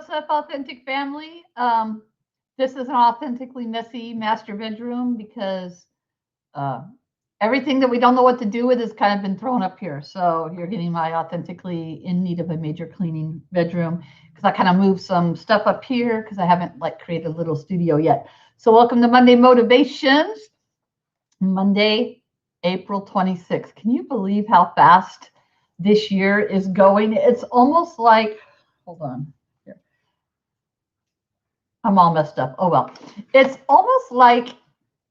what's up, authentic family? This is an authentically messy master bedroom because uh, everything that we don't know what to do with has kind of been thrown up here. So you're getting my authentically in need of a major cleaning bedroom because I kind of moved some stuff up here because I haven't like created a little studio yet. So welcome to Monday Motivations, Monday, April 26th. Can you believe how fast this year is going? It's almost like, hold on. I'm all messed up. Oh, well. It's almost like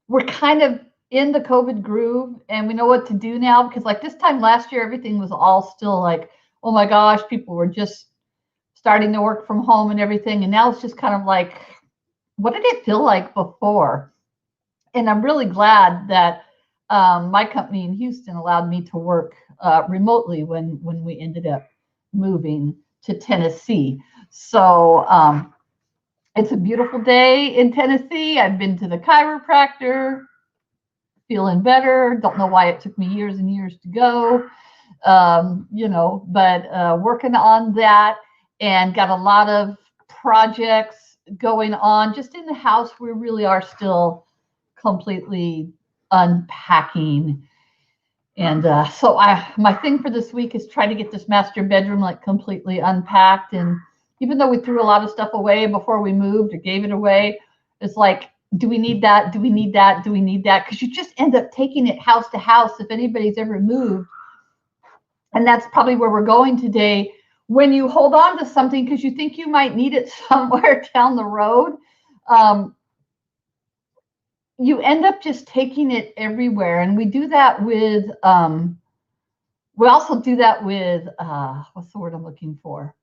we're kind of in the COVID groove and we know what to do now because, like, this time last year, everything was all still like, oh my gosh, people were just starting to work from home and everything. And now it's just kind of like, what did it feel like before? And I'm really glad that my company in Houston allowed me to work remotely when we ended up moving to Tennessee. So, it's a beautiful day in Tennessee. I've been to the chiropractor, feeling better. Don't know why it took me years and years to go, but working on that and got a lot of projects going on just in the house. We really are still completely unpacking. And so my thing for this week is try to get this master bedroom like completely unpacked. And even though we threw a lot of stuff away before we moved or gave it away, it's like, do we need that? Do we need that? Do we need that? Because you just end up taking it house to house if anybody's ever moved. And that's probably where we're going today. When you hold on to something because you think you might need it somewhere down the road, you end up just taking it everywhere. And we do that with, we also do that with, what's the word I'm looking for?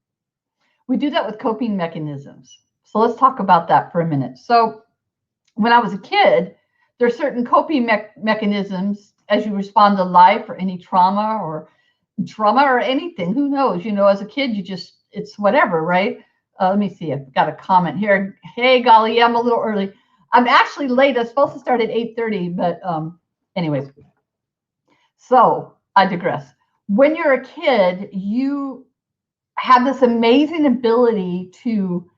We do that with coping mechanisms. So let's talk about that for a minute. So when I was a kid, there are certain coping mechanisms as you respond to life or any trauma or anything. Who knows? As a kid, it's whatever, right? Let me see. I've got a comment here. Hey, golly, yeah, I'm a little early. I'm actually late. I was supposed to start at 8:30, but anyways. So I digress. When you're a kid, you have this amazing ability to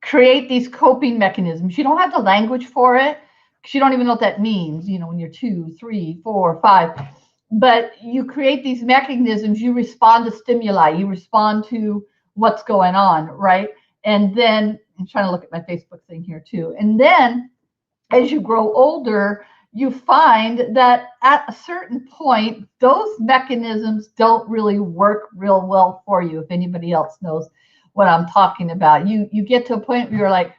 create these coping mechanisms. You don't have the language for it because you don't even know what that means, when you're 2, 3, 4, 5. But you create these mechanisms. You respond to stimuli. You respond to what's going on, right? And then I'm trying to look at my Facebook thing here too. And then as you grow older, you find that at a certain point, those mechanisms don't really work real well for you. If anybody else knows what I'm talking about, you get to a point where you're like,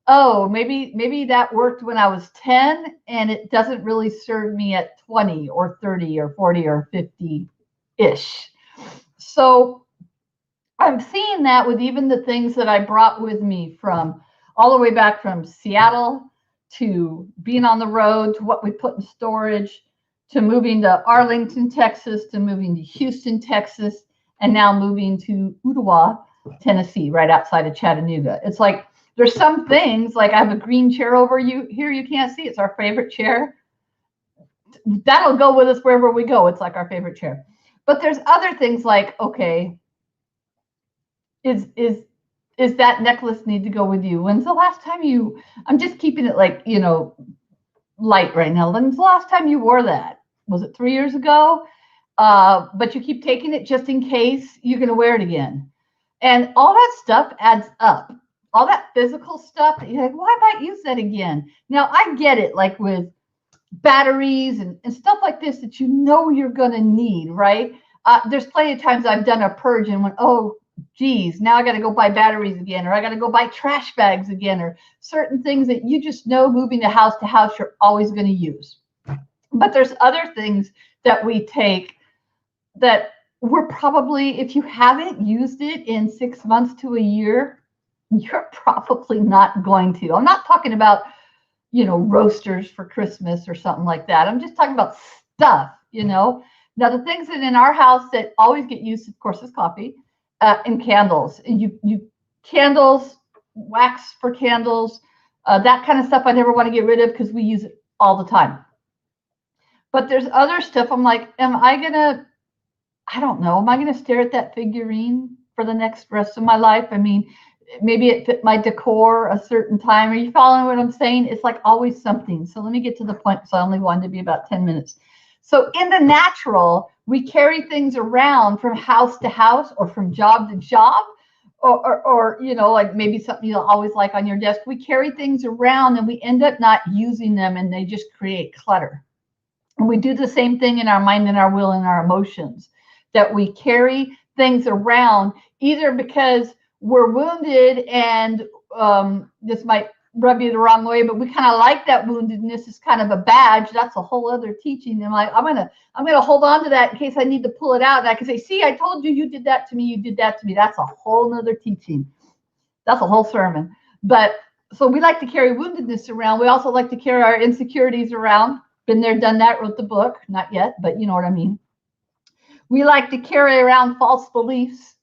oh, maybe that worked when I was 10 and it doesn't really serve me at 20 or 30 or 40 or 50-ish. So I'm seeing that with even the things that I brought with me from all the way back from Seattle to being on the road, to what we put in storage, to moving to Arlington, Texas, to moving to Houston, Texas, and now moving to Ottawa, Tennessee, right outside of Chattanooga. It's like there's some things, like I have a green chair over you here. You can't see. It's our favorite chair. That'll go with us wherever we go. It's like our favorite chair. But there's other things like, okay, is that necklace need to go with you? When's the last time I'm just keeping it like, light right now. When's the last time you wore that? Was it 3 years ago? But you keep taking it just in case you're going to wear it again. And all that stuff adds up. All that physical stuff that you're like, well, I might use that again. Now, I get it, like with batteries and stuff like this that you're going to need, right? There's plenty of times I've done a purge and went, oh, geez, now I got to go buy batteries again, or I got to go buy trash bags again, or certain things that you just know moving to house you're always going to use. But there's other things that we take that we're probably, if you haven't used it in 6 months to a year, you're probably not going to. I'm not talking about, roasters for Christmas or something like that. I'm just talking about stuff, Now, the things that in our house that always get used, of course, is coffee. And candles. You candles, wax for candles, that kind of stuff I never want to get rid of because we use it all the time. But there's other stuff I'm like, I don't know, am I going to stare at that figurine for the rest of my life? I mean, maybe it fit my decor a certain time. Are you following what I'm saying? It's like always something. So let me get to the point. So I only wanted to be about 10 minutes. So in the natural, we carry things around from house to house or from job to job, or you know, like maybe something you'll always like on your desk. We carry things around and we end up not using them, and they just create clutter. And we do the same thing in our mind and our will and our emotions, that we carry things around either because we're wounded, and this might rub you the wrong way, but we kind of like that woundedness is kind of a badge. That's a whole other teaching. And like, I'm gonna hold on to that in case I need to pull it out. And I can say, see, I told you, you did that to me, you did that to me. That's a whole nother teaching. That's a whole sermon. But so we like to carry woundedness around. We also like to carry our insecurities around. Been there, done that, wrote the book. Not yet, but you know what I mean. We like to carry around false beliefs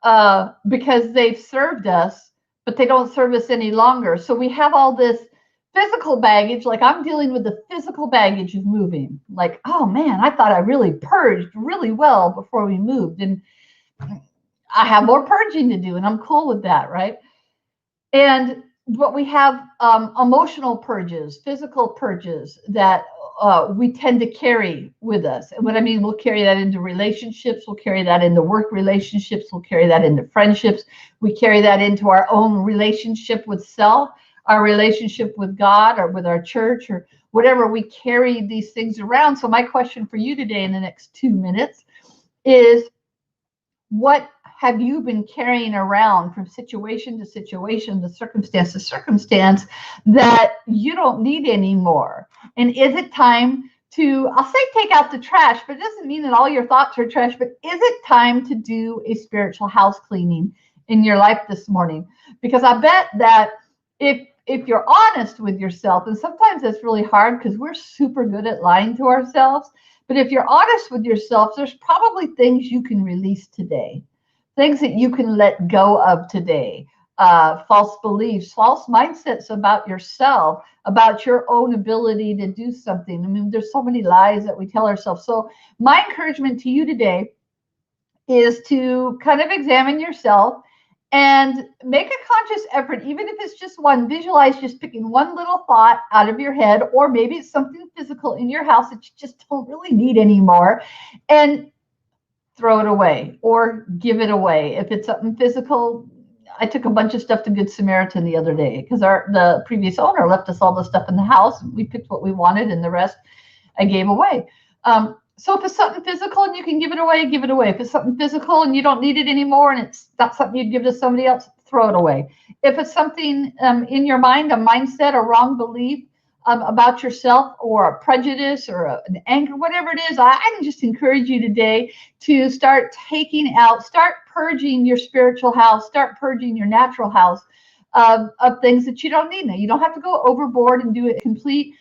because they've served us, but they don't serve us any longer. So we have all this physical baggage. Like, I'm dealing with the physical baggage of moving. Like, oh man, I thought I really purged really well before we moved. And I have more purging to do, and I'm cool with that, right? And but we have emotional purges, physical purges that we tend to carry with us. And what I mean, we'll carry that into relationships, we'll carry that into work relationships, we'll carry that into friendships, we carry that into our own relationship with self, our relationship with God, or with our church, or whatever. We carry these things around. So my question for you today in the next 2 minutes is, what have you been carrying around from situation to situation, to circumstance to circumstance, that you don't need anymore? And is it time to, I'll say take out the trash, but it doesn't mean that all your thoughts are trash, but is it time to do a spiritual house cleaning in your life this morning? Because I bet that if you're honest with yourself, and sometimes that's really hard because we're super good at lying to ourselves, but if you're honest with yourself, there's probably things you can release today, things that you can let go of today, false beliefs, false mindsets about yourself, about your own ability to do something. I mean, there's so many lies that we tell ourselves. So my encouragement to you today is to kind of examine yourself and make a conscious effort, even if it's just one. Visualize just picking one little thought out of your head, or maybe it's something physical in your house that you just don't really need anymore, and throw it away or give it away. If it's something physical, I took a bunch of stuff to Good Samaritan the other day because the previous owner left us all the stuff in the house. We picked what we wanted, and the rest I gave away. So if it's something physical and you can give it away, give it away. If it's something physical and you don't need it anymore and it's not something you'd give to somebody else, throw it away. If it's something in your mind, a mindset, a wrong belief about yourself, or a prejudice, or an anger, whatever it is, I can just encourage you today to start taking out, start purging your spiritual house, start purging your natural house of things that you don't need. Now, you don't have to go overboard and do a complete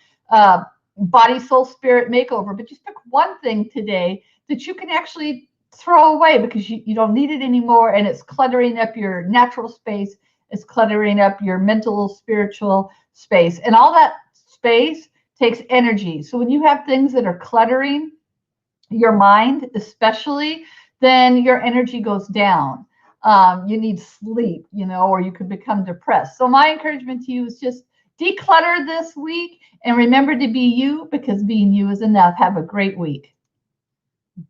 body, soul, spirit makeover, but just pick one thing today that you can actually throw away because you don't need it anymore, and it's cluttering up your natural space, it's cluttering up your mental, spiritual space, and all that space takes energy. So when you have things that are cluttering your mind, especially, then your energy goes down. You need sleep, or you could become depressed. So my encouragement to you is just declutter this week and remember to be you, because being you is enough. Have a great week.